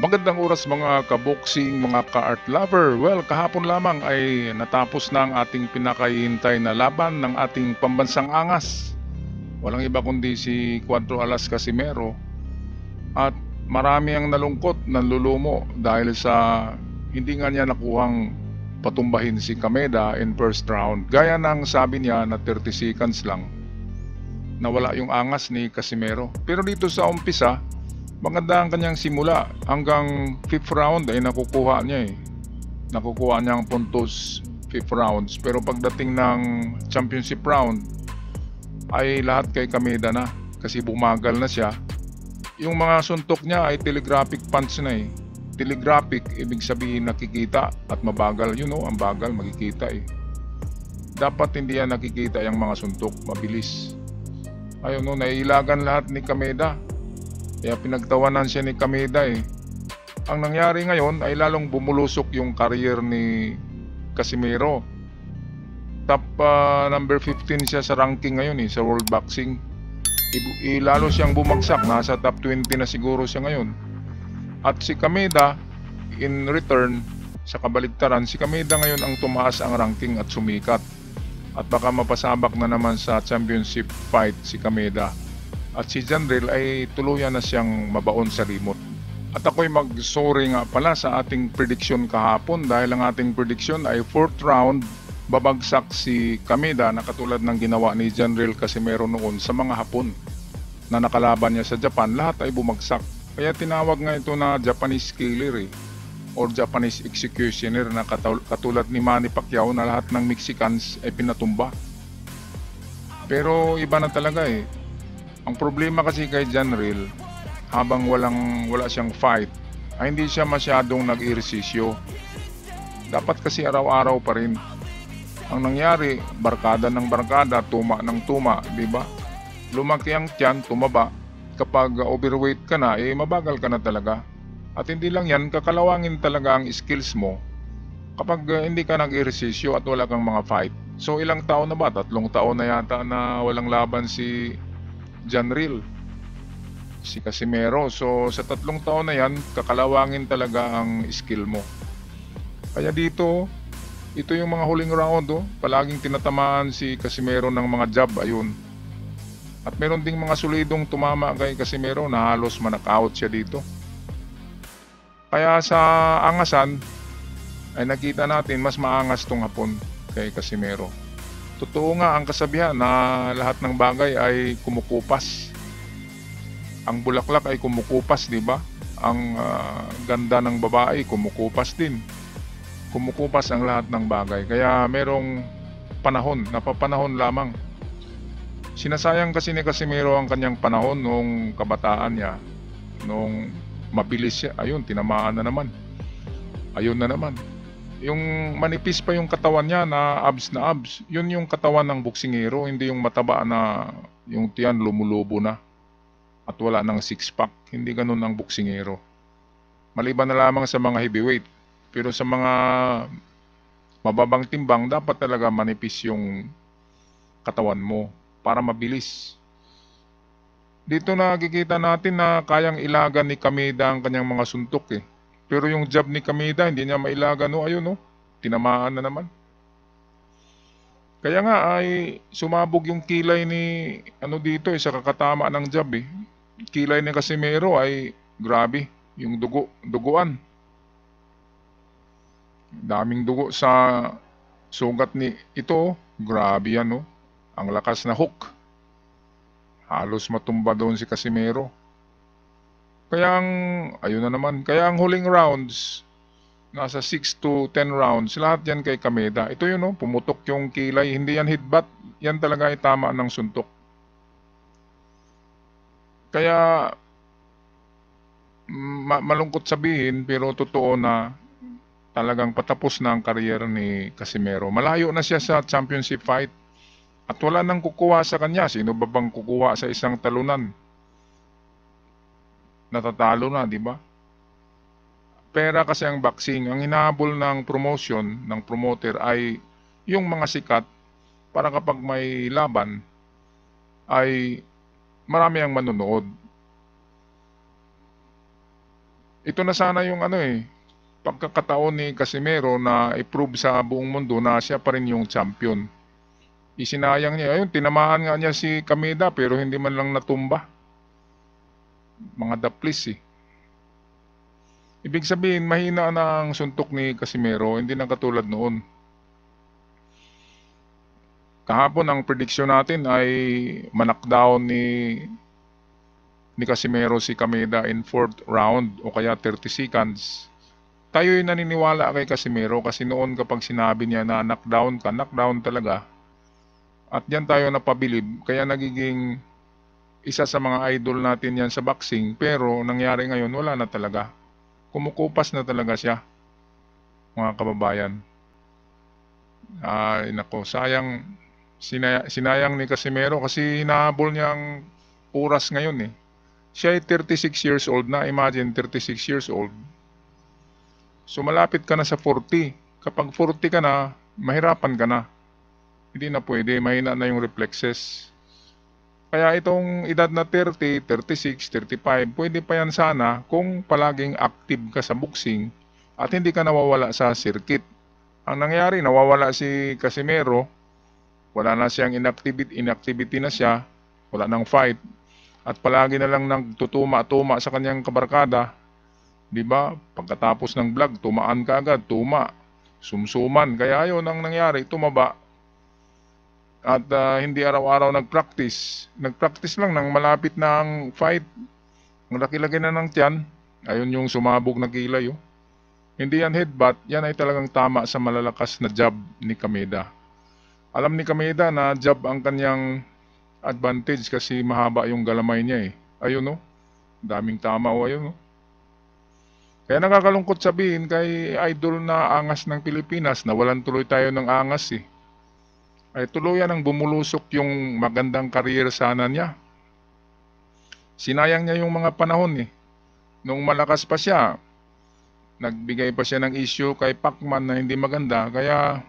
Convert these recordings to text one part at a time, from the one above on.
Magandang oras mga kaboksing, mga ka-art lover. Well, kahapon lamang ay natapos na ang ating pinakahihintay na laban ng ating pambansang angas. Walang iba kundi si Cuadro Alas Casimero. At marami ang nalungkot, nanlulumo dahil sa hindi nga niya nakuhang patumbahin si Kameda in first round. Gaya ng sabi niya na 30 seconds lang, nawala yung angas ni Casimero. Pero dito sa umpisa, maganda ang kanyang simula. Hanggang 5th round ay nakukuha niya eh. Nakukuha niya ang puntos 5th rounds. Pero pagdating ng championship round, ay lahat kay Kameda na. Kasi bumagal na siya. Yung mga suntok niya ay telegraphic punch na eh. Telegraphic, ibig sabihin nakikita at mabagal. You know, ang bagal, makikita eh. Dapat hindi yan nakikita yung mga suntok, mabilis. Ayun no, naiilagan lahat ni Kameda. Kaya pinagtawanan siya ni Kameda eh. Ang nangyari ngayon ay lalong bumulusok yung career ni Casimero. Top number 15 siya sa ranking ngayon eh, sa World Boxing. Lalo siyang bumagsak, nasa top 20 na siguro siya ngayon. At si Kameda, in return, sa kabaligtaran, si Kameda ngayon ang tumaas ang ranking at sumikat. At baka mapasabak na naman sa championship fight si Kameda. At si Janril ay tuluyan na siyang mabaon sa limot. At ako'y mag-sorry nga pala sa ating prediction kahapon dahil ang ating prediction ay 4th round babagsak si Kameda na katulad ng ginawa ni Janril Casimero noon sa mga Hapon na nakalaban niya sa Japan, lahat ay bumagsak. Kaya tinawag nga ito na Japanese killer eh, or Japanese executioner na katulad ni Manny Pacquiao na lahat ng Mexicans ay pinatumba. Pero iba na talaga eh. Ang problema kasi kay Janril, habang wala siyang fight, ay hindi siya masyadong nag-ehersisyo. Dapat kasi araw-araw pa rin. Ang nangyari, barkada ng barkada, tuma ng tuma, di ba? Lumaki ang tiyan, tumaba. Kapag overweight ka na, mabagal ka na talaga. At hindi lang yan, kakalawangin talaga ang skills mo kapag hindi ka nag-ehersisyo at wala kang mga fight. So ilang taon na ba? 3 taon na yata na walang laban si Janril, si Casimero. So sa 3 taon na yan, kakalawangin talaga ang skill mo. Kaya dito, ito yung mga huling round oh. Palaging tinatamaan si Casimero ng mga jab, ayun. At meron ding mga solidong tumama kay Casimero na halos manakaut siya dito. Kaya sa angasan ay nakita natin mas maangas tong Hapon kay Casimero. Totoo nga ang kasabihan na lahat ng bagay ay kumukupas. Ang bulaklak ay kumukupas, di ba? Ang ganda ng babae kumukupas din. Kumukupas ang lahat ng bagay. Kaya merong panahon, napapanahon lamang. Sinasayang kasi ni Casimero ang kanyang panahon nung kabataan niya. Nung mabilis siya, ayun, tinamaan na naman. Ayun na naman. Yung manipis pa yung katawan niya na abs. Yun yung katawan ng boksingero, hindi yung mataba na yung tiyan lumulubo na at wala ng six pack. Hindi ganun ang boksingero. Maliban na lamang sa mga heavyweight. Pero sa mga mababang timbang, dapat talaga manipis yung katawan mo para mabilis. Dito nakikita natin na kayang ilagan ni Kameda ang kanyang mga suntok eh. Pero yung jab ni Kameda, hindi niya mailagan. No? Ayun, no? Tinamaan na naman. Kaya nga ay sumabog yung kilay ni dito sa kakatama ng jab eh. Kilay ni Casimero ay grabe, yung duguan. Daming dugo sa sugat ni ito. Grabe yan, no? Ang lakas na hook. Halos matumba doon si Casimero. Ayun na naman. Kaya ang huling rounds, nasa 6 to 10 rounds, lahat yan kay Kameda. Ito yun, no? Pumutok yung kilay. Hindi yan headbutt. Yan talaga ay tama ng suntok. Kaya, malungkot sabihin, pero totoo na talagang patapos na ang career ni Casimero. Malayo na siya sa championship fight. At wala nang kukuha sa kanya. Sino ba bang kukuha sa isang talunan? Natatalo na, di ba? Pera kasi ang boxing. Ang hinahabol ng promotion, ng promoter ay yung mga sikat para kapag may laban ay marami ang manonood. Ito na sana yung pagkakataon ni Casimero na i-prove sa buong mundo na siya pa rin yung champion. Isinayang niya. Ayun, tinamaan nga niya si Kameda pero hindi man lang natumba. Mga daplis Ibig sabihin, mahina na ang suntok ni Casimero, hindi na katulad noon. Kahapon ang prediction natin ay manakdown ni Casimero si Kameda in 4th round o kaya 30 seconds. Tayo'y naniniwala kay Casimero kasi noon kapag sinabi niya na knockdown ka, knockdown talaga. At yan tayo napabilib, kaya nagiging isa sa mga idol natin yan sa boxing, pero nangyari ngayon wala na talaga. Kumukupas na talaga siya, mga kababayan. Ay nako, sayang, sinayang ni Casimero kasi hinahabol niya ang oras ngayon Siya ay 36 years old na, imagine 36 years old. So malapit ka na sa 40. Kapag 40 ka na, mahirapan ka na. Hindi na pwede, mahina na yung reflexes. Kaya itong edad na 30, 36, 35, pwede pa yan sana kung palaging active ka sa boxing at hindi ka nawawala sa circuit. Ang nangyari, nawawala si Casimero, wala na siyang inactivity na siya, wala nang fight, at palagi na lang nagtutuma-tuma sa kanyang kabarkada. Diba? Pagkatapos ng vlog, tumaan ka agad, sumsuman. Kaya yun ang nangyari, tumaba. At hindi araw-araw nag-practice. Nag-practice lang nang malapit na ang fight. Ang laki-laki na ng tiyan. Ayun yung sumabog na kilay. Hindi yan headbutt. Yan ay talagang tama sa malalakas na jab ni Kameda. Alam ni Kameda na jab ang kanyang advantage kasi mahaba yung galamay niya Ayun daming tama ayun Kaya nakakalungkot sabihin kay idol na angas ng Pilipinas na walang tuloy tayo ng angas ay tuluyan ang bumulusok yung magandang career sana niya. Sinayang niya yung mga panahon Nung malakas pa siya, nagbigay pa siya ng issue kay Pacman na hindi maganda, kaya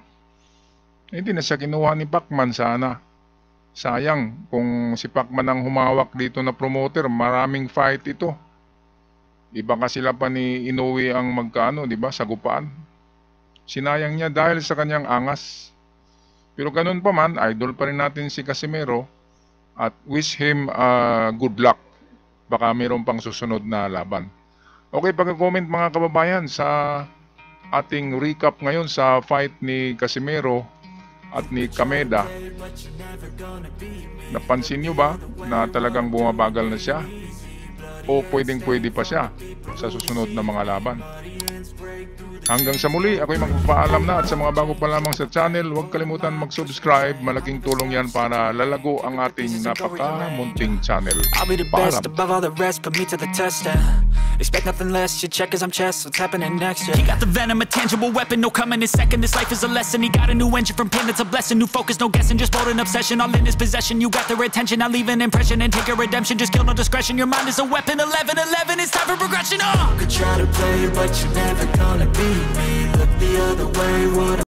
hindi na siya kinuha ni Pacman sana. Sayang, kung si Pacman ang humawak dito na promoter, maraming fight ito. Iba ka sila pa ni Inoue ang magkaano, di ba, sagupaan. Sinayang niya dahil sa kanyang angas. Pero ganun pa man, idol pa rin natin si Casimero at wish him good luck. Baka mayroon pang susunod na laban. Okay, pag-comment mga kababayan sa ating recap ngayon sa fight ni Casimero at ni Kameda. Napansin nyo ba na talagang bumabagal na siya? O pwedeng-pwede pa siya sa susunod na mga laban? Hanggang sa muli, ako'y magpapaalam na at sa mga bago pa lamang sa channel, huwag kalimutan mag-subscribe. Malaking tulong yan para lalago ang ating napaka-munting channel. I'll be the best above all the rest, put me to the test expect nothing less, you check as I'm chess, what's happening next, He got the venom, a tangible weapon, no coming in second. This life is a lesson, he got a new engine from pain, it's a blessing. New focus, no guessing, just bold and obsession, all in his possession. You got their attention, I'll leave an impression and take a redemption. Just kill no discretion, your mind is a weapon. 11-11, it's time for progression. You could try to play, but you're never gonna beat me. Look the other way, what